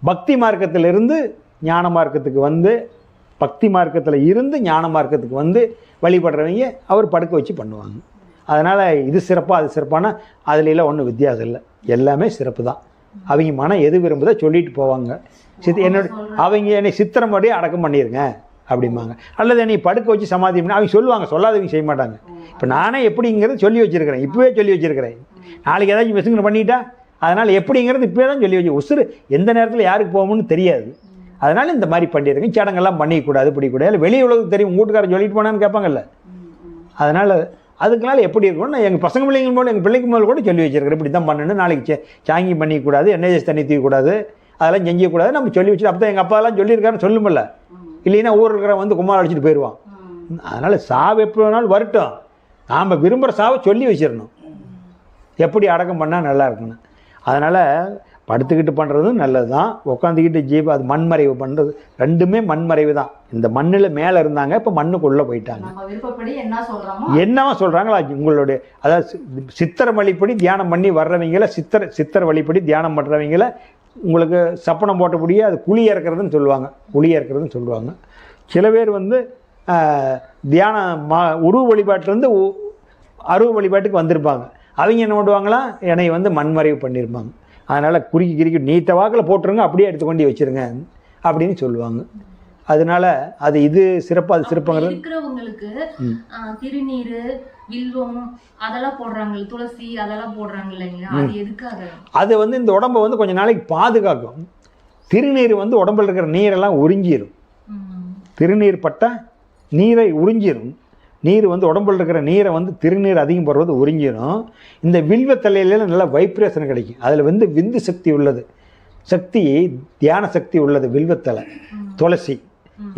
பக்தி மார்க்கத்திலிருந்து ஞான மார்க்கத்துக்கு வந்து, பக்தி மார்க்கத்தில் இருந்து ஞான மார்க்கத்துக்கு வந்து வழிபடுறவங்க அவர் படுக்க வச்சு பண்ணுவாங்க. அதனால் இது சிறப்பாக அது சிறப்பான அதுலலாம் ஒன்றும் வித்தியாசம் இல்லை, எல்லாமே சிறப்பு தான். அவங்க மனம் எது விரும்புதோ சொல்லிட்டு போவாங்க. என்னோட அவங்க என்னை சித்திரம் மாதிரியே அடக்கம் பண்ணிடுங்க அப்படிம்பாங்க. அல்லது என்னை படுக்க வச்சு சமாதி பண்ணி அவங்க சொல்லுவாங்க, சொல்லாதவங்க செய்ய மாட்டாங்க. இப்போ நானே எப்படிங்கிறது சொல்லி வச்சுருக்கிறேன், இப்போவே சொல்லி வச்சுருக்கிறேன். நாளைக்கு ஏதாச்சும் மெசுங்க பண்ணிட்டா அதனால் எப்படிங்கிறது இப்போயே தான் சொல்லி வச்சு. உசுறு எந்த நேரத்தில் யாருக்கு போகணும்னு தெரியாது. அதனால் இந்த மாதிரி பண்ணிடுங்க, சடங்கெல்லாம் பண்ணிக்கூடாது பிடிக்கூடாது. இல்லை வெளி உலகம் தெரியும், உங்கள் வீட்டுக்காரர் சொல்லிட்டு போனான்னு கேட்பாங்கல்ல. அதனால் அதுக்குனால எப்படி இருக்கணும்னு எங்கள் பசங்க பிள்ளைங்க போல எங்கள் பிள்ளைக்கு மேலே கூட சொல்லி வச்சுருக்கிறேன், இப்படி தான் பண்ணணும், நாளைக்கு சாங்கி பண்ணிக்கூடாது, எண்ணெய் தண்ணி தூக்கக்கூடாது, அதெல்லாம் செஞ்சக்கூடாது நம்ம சொல்லி வச்சுட்டு. அப்போ தான் எங்கள் அப்பாலாம் சொல்லியிருக்காருன்னு சொல்லுமில்ல, இல்லைன்னா ஊர் இருக்கிறவன் வந்து குமார் அடிச்சுட்டு போயிடுவான். அதனால் சாவு எப்படி வேணாலும் வரட்டும், நாம் விரும்புகிற சாவை சொல்லி வச்சிடணும், எப்படி அடக்கம் பண்ணால் நல்லா இருக்குன்னு. அதனால் படுத்துக்கிட்டு பண்ணுறதும் நல்லது தான், உட்காந்துக்கிட்டு அது மண்மறைவு பண்ணுறது ரெண்டுமே மண்மறைவு தான். இந்த மண்ணில் மேலே இருந்தாங்க, இப்போ மண்ணுக்குள்ளே போயிட்டாங்க. என்னவா சொல்கிறாங்களா உங்களுடைய, அதாவது சித்தர் வழிப்படி தியானம் பண்ணி வர்றவங்கள, சித்தர் வழிப்படி தியானம் பண்ணுறவங்கள உங்களுக்கு சப்பனம் போட்டபடியே அது குழி இறக்குறதுன்னு சொல்லுவாங்க, குழி இறக்குறதுன்னு சொல்லுவாங்க. சில பேர் வந்து தியானம் உருவ வழிபாட்டிலேருந்து அருவ வழிபாட்டுக்கு வந்திருப்பாங்க. அவங்க என்ன பண்ணுவாங்களா, என்னை வந்து மண்மறைவு பண்ணியிருப்பாங்க. அதனால் குறுக்கி நீட்ட வாக்கில் போட்டுருங்க, அப்படியே எடுத்துக்கொண்டு வச்சுருங்க அப்படின்னு சொல்லுவாங்க. அதனால அது இது சிறப்பு அது சிறப்புங்கிறது. இருக்கிறவங்களுக்கு திருநீர் வில்வம் அதெல்லாம் போடுறாங்க, துளசி அதெல்லாம் போடுறாங்க இல்லைங்களா, அது எதுக்காக? அது வந்து இந்த உடம்பை வந்து கொஞ்ச நாளைக்கு பாதுகாக்கும். திருநீர் வந்து உடம்புல இருக்கிற நீரெல்லாம் உறிஞ்சிடும். திருநீர் பட்டா நீரை உறிஞ்சிடும். நீர் வந்து உடம்புல இருக்கிற நீரை வந்து திருநீர் அதிகம் போடுறது உறிஞ்சிடும். இந்த வில்வத்தலையில நல்லா வைப்ரேஷன் கிடைக்கும். அதில் வந்து விந்து சக்தி உள்ளது, சக்தி தியான சக்தி உள்ளது வில்வத்தலை, துளசி,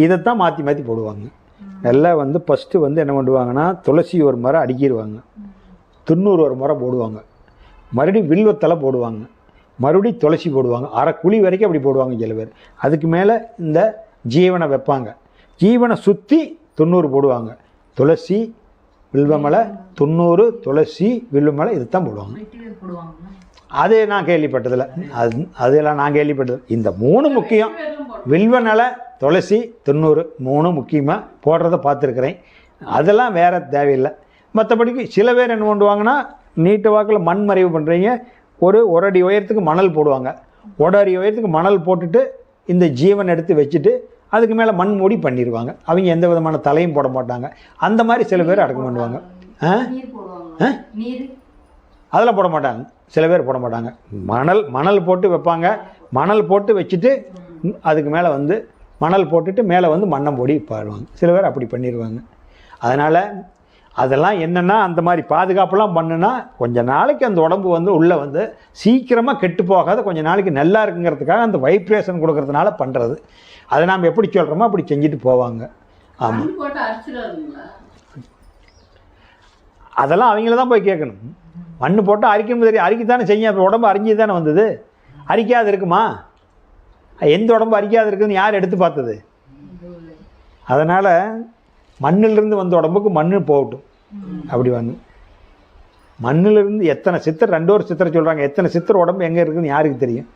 இதைத்தான் மாற்றி மாற்றி போடுவாங்க. நல்லா வந்து ஃபஸ்ட்டு வந்து என்ன பண்ணுவாங்கன்னா, துளசி ஒரு முறை அடுக்கிடுவாங்க, 90 ஒரு முறை போடுவாங்க, மறுபடியும் வில்வத்தலை போடுவாங்க, மறுபடியும் துளசி போடுவாங்க, அரை குழி வரைக்கும் அப்படி போடுவாங்க சில பேர். அதுக்கு மேலே இந்த ஜீவனை வைப்பாங்க, ஜீவனை சுற்றி 90 போடுவாங்க. துளசி வில்வமலை 90, துளசி வில்வமலை இதுதான் போடுவாங்க. அது நான் கேள்விப்பட்டதில்லை, அதெல்லாம் நான் கேள்விப்பட்டது. இந்த 3 முக்கியம், வில்வநலை துளசி 90 3 முக்கியமாக போடுறத பார்த்துருக்குறேன். அதெல்லாம் வேறு தேவையில்லை. மற்றபடிக்கு சில பேர் என்ன பண்ணுவாங்கன்னா, நீட்டு வாக்கில் மண் மறைவு பண்ணுறீங்க, ஒரு அடி உயரத்துக்கு மணல் போடுவாங்க, 1 அடி உயரத்துக்கு மணல் போட்டுட்டு இந்த ஜீவன் எடுத்து வச்சுட்டு அதுக்கு மேலே மண் மூடி பண்ணிடுவாங்க. அவங்க எந்த விதமான தலையும் போட மாட்டாங்க. அந்த மாதிரி சில பேர் அடக்கம் பண்ணுவாங்க. அதெல்லாம் போட மாட்டாங்க, சில பேர் போட மாட்டாங்க. மணல் போட்டு வைப்பாங்க, மணல் போட்டு வச்சுட்டு அதுக்கு மேலே வந்து மணல் போட்டுட்டு மேலே வந்து மண்ணை மூடி பாடுவாங்க. சில பேர் அப்படி பண்ணிடுவாங்க. அதனால் அதெல்லாம் என்னென்னா, அந்த மாதிரி பாதுகாப்பெல்லாம் பண்ணுனா கொஞ்ச நாளைக்கு அந்த உடம்பு வந்து உள்ளே வந்து சீக்கிரமாக கெட்டு போகாத கொஞ்சம் நாளைக்கு நல்லா இருக்குங்கிறதுக்காக அந்த வைப்ரேஷன் கொடுக்கறதுனால பண்ணுறது. அதை நாம் எப்படி சொல்கிறோமோ அப்படி செஞ்சுட்டு போவாங்க. ஆமாம், அதெல்லாம் அவங்கள தான் போய் கேட்கணும். மண் போட்டு அரிக்கணும் தெரியும், அரிக்கத்தானே செய்யும். அப்போ உடம்பு அரிஞ்சு தானே வந்தது, அரிக்காது இருக்குமா? எந்த உடம்பு அரிக்காது இருக்குதுன்னு யார் எடுத்து பார்த்தது? அதனால் மண்ணிலிருந்து வந்த உடம்புக்கு மண் போகட்டும். அப்படி வந்து மண்ணிலிருந்து எத்தனை சித்தர், 2 சித்தரை சொல்கிறாங்க, எத்தனை சித்தர் உடம்பு எங்கே இருக்குதுன்னு யாருக்கு தெரியும்?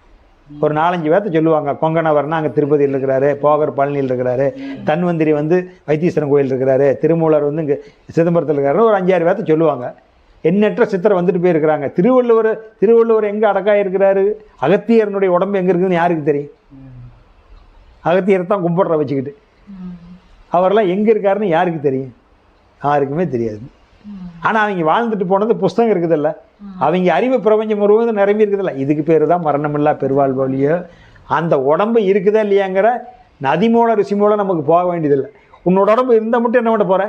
ஒரு 4-5 பேர்த்த சொல்லுவாங்க. கொங்கணவர்னா அங்கே திருப்பதியில் இருக்கிறாரு, போகர் பழனியில் இருக்கிறாரு, தன்வந்திரி வந்து வைத்தீஸ்வரன் கோயில் இருக்கிறாரு, திருமூலர் வந்து இங்கே சிதம்பரத்தில் இருக்கிறாரு, ஒரு 5-6 பேர்த்த சொல்லுவாங்க. எண்ணற்ற சித்தரை வந்துட்டு போயிருக்கிறாங்க. திருவள்ளுவர் எங்கே அடக்காக இருக்கிறாரு? அகத்தியரனுடைய உடம்பு எங்கே இருக்குதுன்னு யாருக்கு தெரியும்? அகத்தியரை தான் கும்பிட்ற வச்சுக்கிட்டு அவரெல்லாம் எங்கே இருக்காருன்னு யாருக்கு தெரியும்? யாருக்குமே தெரியாது. ஆனால் அவங்க வாழ்ந்துட்டு போனது புஸ்தகம் இருக்குதில்ல, அவங்க அறிவு பிரபஞ்சம் முழுவதும் நிரம்பி இருக்குதில்ல. இதுக்கு பேர் தான் மரணமில்லா பெருவாழ்வழியோ. அந்த உடம்பு இருக்குதா இல்லையாங்கிற நதி மூலம் ரிஷி மூலம் நமக்கு போக வேண்டியதில்லை. உன்னோட உடம்பு இருந்தால் மட்டும் என்ன பண்ண போகிற,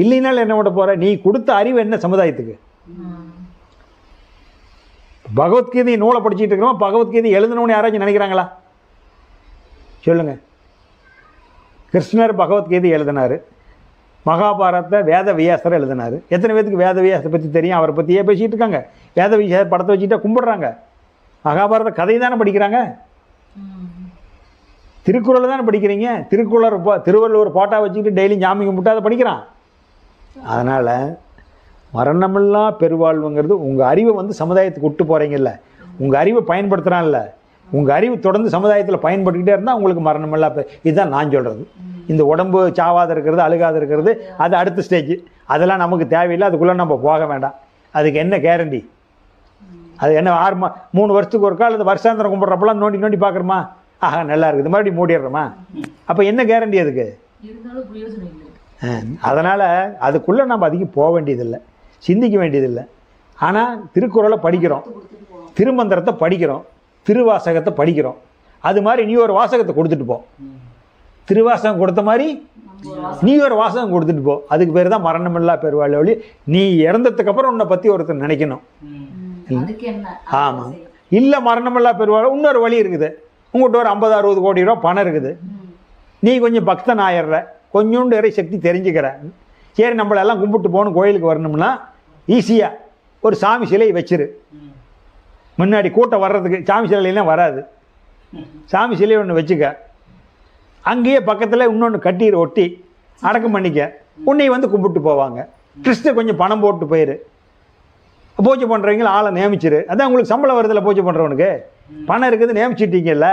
இல்லைனாலும் என்ன பண்ண போகிற? நீ கொடுத்த அறிவு என்ன சமுதாயத்துக்கு? பகவத்கீதை நூலை படிச்சுட்டு இருக்கிறோம், பகவத்கீதை எழுதணும்னு யாராச்சும் நினைக்கிறாங்களா? சொல்லுங்கள். கிருஷ்ணர் பகவத்கீதை எழுதினார், மகாபாரத்தை வேத வியாசர் எழுதினார். எத்தனை பேருக்கு வேத வியாசத்தை பற்றி தெரியும்? அவரை பற்றியே பேசிகிட்டு இருக்காங்க. வேத வியாச படத்தை வச்சுட்டா கும்பிடுறாங்க. மகாபாரத கதை தானே படிக்கிறாங்க. திருக்குறளை தானே படிக்கிறீங்க. திருவள்ளுவர் போட்டா வச்சுக்கிட்டு டெய்லியும் ஜாமி கும்பிட்டு அதை படிக்கிறான். அதனால் மரணமில்லா பெருவாழ்வுங்கிறது உங்கள் அறிவை வந்து சமுதாயத்துக்கு விட்டு போகிறீங்கல்ல, உங்கள் அறிவை பயன்படுத்துகிறான்ல, உங்கள் அறிவு தொடர்ந்து சமுதாயத்தில் பயன்பட்டுக்கிட்டே இருந்தால் உங்களுக்கு மரணமில்லா இதுதான் நான் சொல்கிறது. இந்த உடம்பு சாவாத இருக்கிறது, அழுகாத இருக்கிறது, அது அடுத்த ஸ்டேஜ். அதெல்லாம் நமக்கு தேவையில்லை, அதுக்குள்ளே நம்ம போக வேண்டாம். அதுக்கு என்ன கேரண்டி? அது என்ன 3 வருஷத்துக்கு ஒரு கால், அது வருஷாந்திரம் கும்பிட்றப்பெல்லாம் நோண்டி நோண்டி பார்க்குறோமா? ஆஹா நல்லா இருக்குது, மறுபடியும் மூடிடுறோமா? அப்போ என்ன கேரண்டி அதுக்கு? அதனால் அதுக்குள்ளே நம்ம அதிகம் போக வேண்டியதில்லை, சிந்திக்க வேண்டியதில்லை. ஆனால் திருக்குறளை படிக்கிறோம், திருமந்திரத்தை படிக்கிறோம், திருவாசகத்தை படிக்கிறோம். அது மாதிரி நீ ஒரு வாசகத்தை கொடுத்துட்டு போ. திருவாசகம் கொடுத்த மாதிரி நீ ஒரு வாசகம் கொடுத்துட்டு போ. அதுக்கு பேர் தான் மரணமில்லா பெருவாழ்வு. வழி நீ இறந்ததுக்கு அப்புறம் உன்னை பற்றி ஒருத்தர் நினைக்கணும். ஆமாம், இல்லை மரணமில்லா பெருவாழ்வு இன்னொரு வழி இருக்குது. உங்கள்கிட்ட ஒரு 50-60 கோடி ரூபா பணம் இருக்குது, நீ கொஞ்சம் பக்தன் ஆயிடுற, கொஞ்சோண்டு இறை சக்தி தெரிஞ்சுக்கிற, சரி நம்மளெல்லாம் கும்பிட்டு போகணும், கோயிலுக்கு வரணும்னா ஈஸியாக ஒரு சாமி சிலையை வச்சிரு. முன்னாடி கூட்டம் வர்றதுக்கு சாமி சிலையெல்லாம் வராது. சாமி சிலையை ஒன்று வச்சுக்க, அங்கேயே பக்கத்தில் இன்னொன்று கட்டிடு, ஒட்டி அடக்கம் பண்ணிக்க, உன்னை வந்து கும்பிட்டு போவாங்க. ட்ரஸ்ட்டு கொஞ்சம் பணம் போட்டு போயிரு, பூஜை பண்ணுறவங்கள ஆளை நியமிச்சிரு. அதான் உங்களுக்கு சம்பளம் வருதில்ல, பூஜை பண்ணுறவனுக்கு பணம் இருக்குது, நியமிச்சிட்டீங்கல்ல,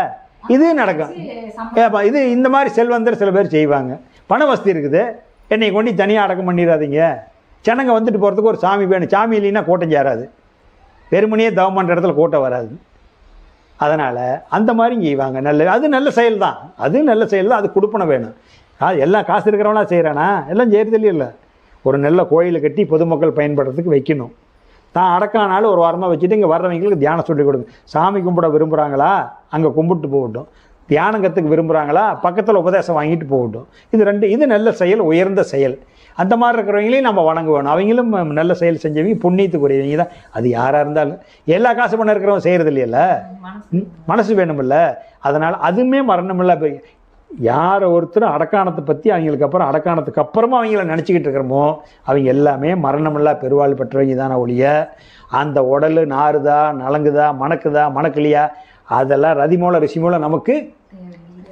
இது நடக்கும். ஏப்பா இது இந்த மாதிரி செல்வந்தர் சில பேர் செய்வாங்க. பண வசதி இருக்குது, என்னை கொண்டு தனியாக அடக்கம் பண்ணிடாதீங்க. ஜனங்க வந்துட்டு போகிறதுக்கு ஒரு சாமி வேணும். சாமி இல்லைன்னா கூட்டம் சேராது, வெறுமனையே தவம் பண்ணுற இடத்துல கூட்டம் வராது. அதனால் அந்த மாதிரி செய்வாங்க. அது நல்ல செயல் தான், அது நல்ல செயல் தான். அது கொடுப்பன வேணும். எல்லாம் காசு இருக்கிறவங்களாம் செய்கிறானா? எல்லாம் செய்கிறதுலையும் இல்லை. ஒரு நல்ல கோயிலை கட்டி பொதுமக்கள் பயன்படுறதுக்கு வைக்கணும். தான் அடக்கானாலும் ஒரு வாரமாக வச்சுட்டு இங்கே வர்றவங்களுக்கு தியானம் சொல்லி கொடுங்க. சாமி கும்பிட விரும்புகிறாங்களா, அங்கே கும்பிட்டு போகட்டும். தியானம் கற்றுக்கு விரும்புகிறாங்களா, பக்கத்தில் உபதேசம் வாங்கிட்டு போகட்டும். இது நல்ல செயல், உயர்ந்த செயல். அந்த மாதிரி இருக்கிறவங்களையும் நம்ம வணங்க வேணும். அவங்களும் நல்ல செயல் செஞ்சவங்க, புண்ணியத்துக்குரியவங்க தான். அது யாராக இருந்தாலும் எல்லா காசு பண்ண இருக்கிறவங்க செய்கிறது இல்லையில்ல, மனசு வேணுமில்ல. அதனால் அதுவுமே மரணமில்ல. யாரை ஒருத்தர் அடக்கானத்தை பற்றி அவங்களுக்கு அப்புறம் அடக்கானத்துக்கு அப்புறமா அவங்கள நினச்சிக்கிட்டு இருக்கிறோமோ அவங்க எல்லாமே மரணமில்லா பெருவாழ்வு பெற்றவங்க தானே ஒழிய, அந்த உடல் நாறுதா, நலங்குதா, மணக்கலையா, அதெல்லாம் ரதிமூல ரிஷிமூலம் நமக்கு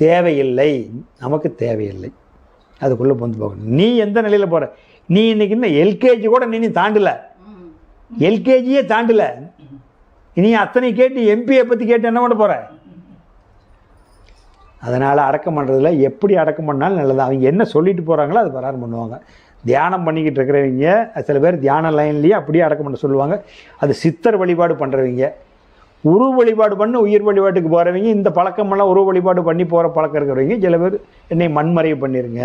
தேவையில்லை, நமக்கு தேவையில்லை. அதுக்குள்ளே வந்து போகணும். நீ எந்த நிலையில் போகிற? நீ இன்னைக்கு இன்னும் எல்கேஜி கூட நீ தாண்டல, எல்கேஜியே தாண்டல. நீ அத்தனை கேட்டு எம்பியை பற்றி கேட்டு என்ன பண்ண போகிற? அதனால் அடக்கம் பண்ணுறதுல எப்படி அடக்கம் பண்ணாலும் நல்லது. அவங்க என்ன சொல்லிட்டு போகிறாங்களோ அது பிரகாரம் பண்ணுவாங்க. தியானம் பண்ணிக்கிட்டு இருக்கிறவங்க சில பேர் தியான லைன்லேயே அப்படியே அடக்கம் பண்ண சொல்லுவாங்க. அது சித்தர் வழிபாடு பண்ணுறவங்க, உருவ வழிபாடு பண்ணி உயிர் வழிபாட்டுக்கு போகிறவங்க, இந்த பழக்கமெல்லாம் உருவ வழிபாடு பண்ணி போகிற பழக்கம் இருக்கிறவங்க சில பேர் என்னை மண்மறைவு பண்ணிடுங்க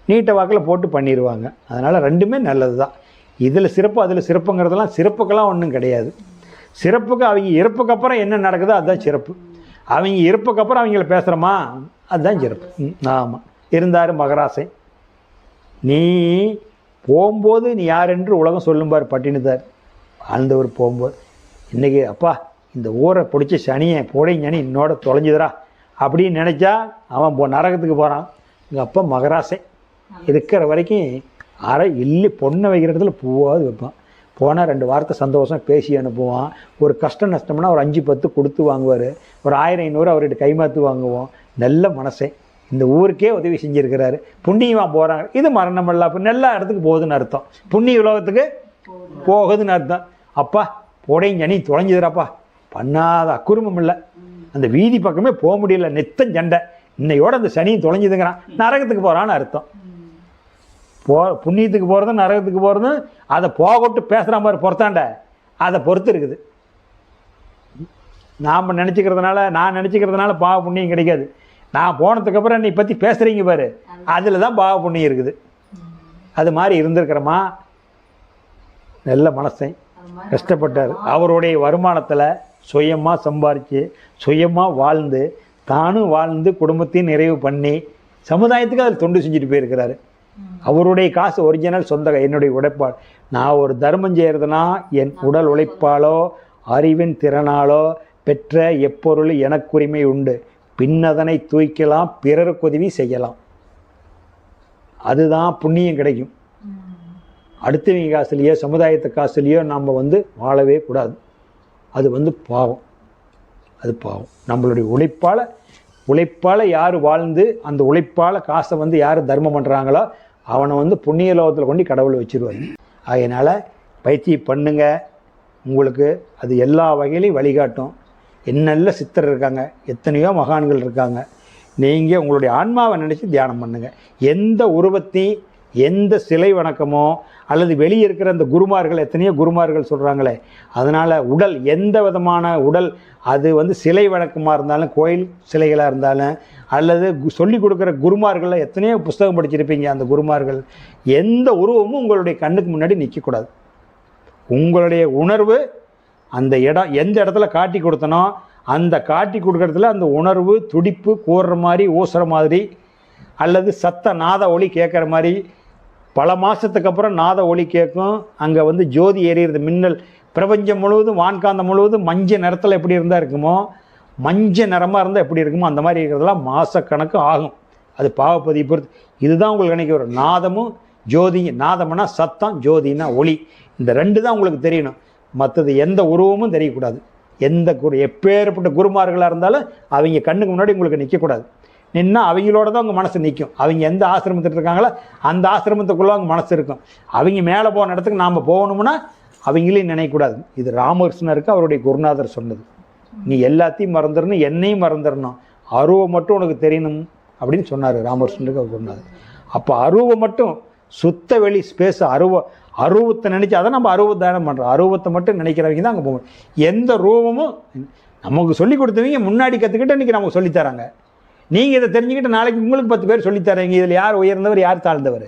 நீட்ட வாக்கில் போட்டு பண்ணிடுவாங்க. அதனால் ரெண்டுமே நல்லது தான். இதில் சிறப்பு அதில் சிறப்புங்கிறதெல்லாம் சிறப்புக்கெல்லாம் ஒன்றும் கிடையாது. சிறப்புக்கு அவங்க இறப்புக்கு அப்புறம் என்ன நடக்குதோ அதுதான் சிறப்பு. அவங்க இறப்புக்கு அப்புறம் அவங்கள பேசுகிறோமா அதுதான் சிறப்பு. ஆமாம், இருந்தார் மகராசை. நீ போகும்போது நீ யார் என்று உலகம் சொல்லும்பார் பட்டினத்தார். ஆழ்ந்தவர் போகும்போது இன்றைக்கி அப்பா இந்த ஊரை பிடிச்ச சனியை போடையும் சனி என்னோட தொலைஞ்சுதுரா அப்படின்னு நினச்சா அவன் நரகத்துக்கு போகிறான். எங்கள் அப்பா மகராசை இருக்கிற வரைக்கும் இல்லை பொண்ணை வைக்கிற இடத்துல பூவாவது வைப்பான். போனால் 2 வாரத்தை சந்தோஷம் பேசி அனுப்புவான். ஒரு கஷ்டம் நஷ்டம்னா ஒரு 5-10 கொடுத்து வாங்குவார். ஒரு 1000-500 அவர்கிட்ட கைமாற்று வாங்குவோம். நல்ல மனசை இந்த ஊருக்கே உதவி செஞ்சுருக்கிறாரு. புண்ணியமாக போகிறாங்க. இது மரணமில்லா நல்ல இடத்துக்கு போகுதுன்னு அர்த்தம். புண்ணிய உலகத்துக்கு போகுதுன்னு அர்த்தம். அப்பா போடையும் சனி தொலைஞ்சுதுராப்பா, பண்ணாத அக்குறுமம் இல்லை, அந்த வீதி பக்கமே போக முடியல, நெத்தம் சண்டை, இன்னையோட அந்த சனியும் தொலைஞ்சுதுங்கிறான், நரகத்துக்கு போகிறான்னு அர்த்தம். புண்ணியத்துக்கு போகிறதும் நரகத்துக்கு போகிறதும் அதை போகட்டு பேசுகிற மாதிரி பொறுத்தாண்ட அதை பொறுத்து இருக்குது. நான் நினச்சிக்கிறதுனால பாவ புண்ணியம் கிடைக்காது. நான் போனதுக்கப்புறம் நீ பற்றி பேசுகிறீங்க பாரு, அதில் தான் பாவ புண்ணியம் இருக்குது. அது மாதிரி இருந்திருக்கிறோமா? நல்ல மனசை கஷ்டப்பட்டார். அவருடைய வருமானத்தில் சுயமாக சம்பாரித்து சுயமாக வாழ்ந்து தானும் வாழ்ந்து குடும்பத்தையும் நிறைவு பண்ணி சமுதாயத்துக்கு அதில் தொண்டு செஞ்சுட்டு போயிருக்கிறாரு. அவருடைய காசு ஒரிஜினல் சொந்த என்னுடைய உழைப்பால். நான் ஒரு தர்மம் செய்கிறதுனா என் உடல் உழைப்பாலோ அறிவின் திறனாலோ பெற்ற எப்பொருள் எனக்குரிமை உண்டு, பின்னதனை தூய்க்கலாம் பிறருக்கு உதவி செய்யலாம். அதுதான் புண்ணியம் கிடைக்கும். அடுத்தவங்க காசுலையோ சமுதாயத்து காசுலையோ நம்ம வாழவே கூடாது. அது பாவம். அது பாவம். நம்மளுடைய உழைப்பால் யார் வாழ்ந்து அந்த உழைப்பால் காசை யார் தர்மம் பண்ணுறாங்களோ அவனை புண்ணிய லோகத்தில் கொண்டு கடவுளை வச்சுருவாங்க. அதனால் பயிற்சி பண்ணுங்க. உங்களுக்கு அது எல்லா வகையிலையும் வழிகாட்டும். நல்ல சித்தர் இருக்காங்க, எத்தனையோ மகான்கள் இருக்காங்க. நீங்கள் உங்களுடைய ஆன்மாவை நினச்சி தியானம் பண்ணுங்கள். எந்த உருவத்தையும் எந்த சிலை வணக்கமோ அல்லது வெளியே இருக்கிற அந்த குருமார்கள், எத்தனையோ குருமார்கள் சொல்கிறாங்களே, அதனால் உடல் எந்த விதமான உடல் அது சிலை வணக்கமாக இருந்தாலும் கோயில் சிலைகளாக இருந்தாலும் அல்லது சொல்லிக் கொடுக்குற குருமார்களில் எத்தனையோ புஸ்தகம் படிச்சிருப்பீங்க. அந்த குருமார்கள் எந்த உருவமும் உங்களுடைய கண்ணுக்கு முன்னாடி நிற்கக்கூடாது. உங்களுடைய உணர்வு அந்த இடம் எந்த இடத்துல காட்டி கொடுத்தனோ அந்த காட்டி கொடுக்குறதுல அந்த உணர்வு துடிப்பு கூறுற மாதிரி ஊசுற மாதிரி அல்லது சத்த நாத ஒளி கேட்குற மாதிரி பல மாதத்துக்கு அப்புறம் நாத ஒளி கேட்கும். அங்கே ஜோதி எரியிறது, மின்னல். பிரபஞ்சம் முழுவதும் வான்காந்தம் முழுவதும் மஞ்சள் நிறத்தில் எப்படி இருந்தால் இருக்குமோ, மஞ்சள் நிறமாக இருந்தால் எப்படி இருக்குமோ அந்த மாதிரி இருக்கிறதெல்லாம் மாதக்கணக்கு ஆகும். அது பாவப்பதியை பொறுத்து. இதுதான் உங்களுக்கு நினைக்க வரும். நாதமும் ஜோதி. நாதம்னா சத்தம், ஜோதினா ஒளி. இந்த ரெண்டு தான் உங்களுக்கு தெரியணும். மற்றது எந்த உருவமும் தெரியக்கூடாது. எந்த எப்பேற்பட்ட குருமார்களாக இருந்தாலும் அவங்க கண்ணுக்கு முன்னாடி உங்களுக்கு நிற்கக்கூடாது. நின்னா அவங்களோட தான் உங்கள் மனசு நிற்கும். அவங்க எந்த ஆசிரமத்தில் இருக்காங்களோ அந்த ஆசிரமத்துக்குள்ளே அவங்க மனசு இருக்கும். அவங்க மேலே போன இடத்துக்கு நாம் போகணும்னா அவங்களையும் நினைக்கக்கூடாது. இது ராமகிருஷ்ணருக்கு அவருடைய குருநாதர் சொன்னது. நீ எல்லாத்தையும் மறந்துடணும், என்னையும் மறந்துடணும், அருவம் மட்டும் உனக்கு தெரியணும் அப்படின்னு சொன்னார் ராமகிருஷ்ணருக்கு அவர் குருநாதர். அப்போ அருவம் மட்டும் சுத்த வெளி ஸ்பேஸ் அருவத்தை நினச்சி அதை நம்ம அருவத்தானம் பண்ணுறோம். அருவத்தை மட்டும் நினைக்கிறவங்க தான் அங்கே போகணும். எந்த ரூபமும் நமக்கு சொல்லி கொடுத்தவங்க முன்னாடி கற்றுக்கிட்டு இன்றைக்கி நமக்கு சொல்லித்தராங்க. நீங்கள் இதை தெரிஞ்சுக்கிட்டு நாளைக்கு உங்களுக்கு 10 பேர் சொல்லித்தரீங்க. இதில் யார் உயர்ந்தவர் யார் தாழ்ந்தவர்?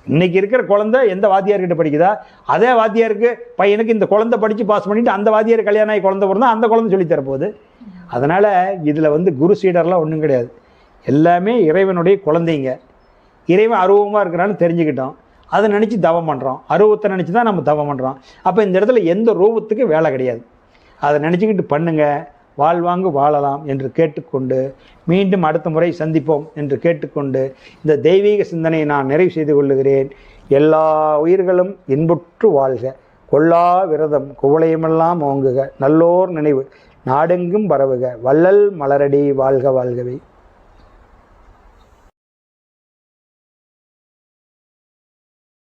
இன்றைக்கி இருக்கிற குழந்தை எந்த வாத்தியார்கிட்ட படிக்குதா, அதே வாத்தியாருக்கு பையனுக்கு இந்த குழந்தை படித்து பாஸ் பண்ணிவிட்டு அந்த வாத்தியார் கல்யாணம் ஆகி குழந்தை பிறந்தா அந்த குழந்தை சொல்லித்தரப்போகுது. அதனால் இதில் குரு சீடர்லாம் ஒன்றும் கிடையாது. எல்லாமே இறைவனுடைய குழந்தைங்க. இறைவன் அருவமாக இருக்கிறான்னு தெரிஞ்சுக்கிட்டோம், அதை நினச்சி தவம் பண்ணுறோம். அருவத்தை நினச்சி தான் நம்ம தவம் பண்ணுறோம். அப்போ இந்த இடத்துல எந்த ரூபத்துக்கு வேலை கிடையாது. அதை நினச்சிக்கிட்டு பண்ணுங்கள். வாழ்வாங்கு வாழலாம் என்று கேட்டுக்கொண்டு மீண்டும் அடுத்த முறை சந்திப்போம் என்று கேட்டுக்கொண்டு இந்த தெய்வீக சிந்தனையை நான் நிறைவு செய்து கொள்ளுகிறேன். எல்லா உயிர்களும் இன்புற்று வாழ்க. கொல்லா விரதம் குவளையமெல்லாம் ஓங்குக. நல்லோர் நினைவு நாடெங்கும் பரவுக. வள்ளல் மலரடி வாழ்க வாழ்கவே.